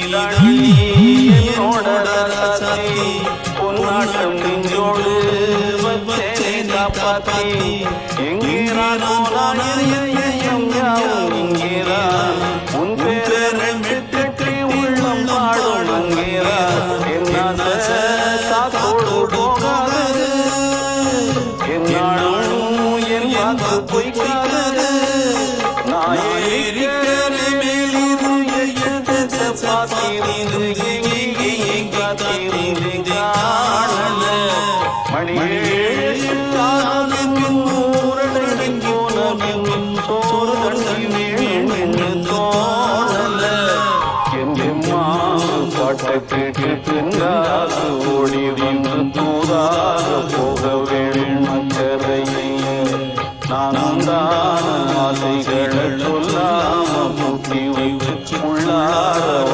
நீதானி என்னோட ராசாத்தி பொன்னாட்டம் நெஞ்சோடு வச்சேனை காப்பாத்தி எங்கேரானோ நாயம் யாவும் இங்கேதான் உன் பேரை மெட்டுக்கு உள்ளம் பாடும் அங்கேதான் என்ன சாத்தோடு போகாது என்னாலும் என் வாக்கு பொய்க்காது நான் இருக்கிற மேலிருந்து பாத்திருந்து காத்திருந்து காணல மணியேழு ஊரடங்கின் போனவின் சோறு தண்ணி வேண்டு தோணல எம்மா பாட்டை கேட்டு பின்னாது ஓடி வந்து தூதாக போக வேண்டும் கரையை நானும் தான் ஆசைகள் சொல்லாம முட்டி வைத்து உள்ளார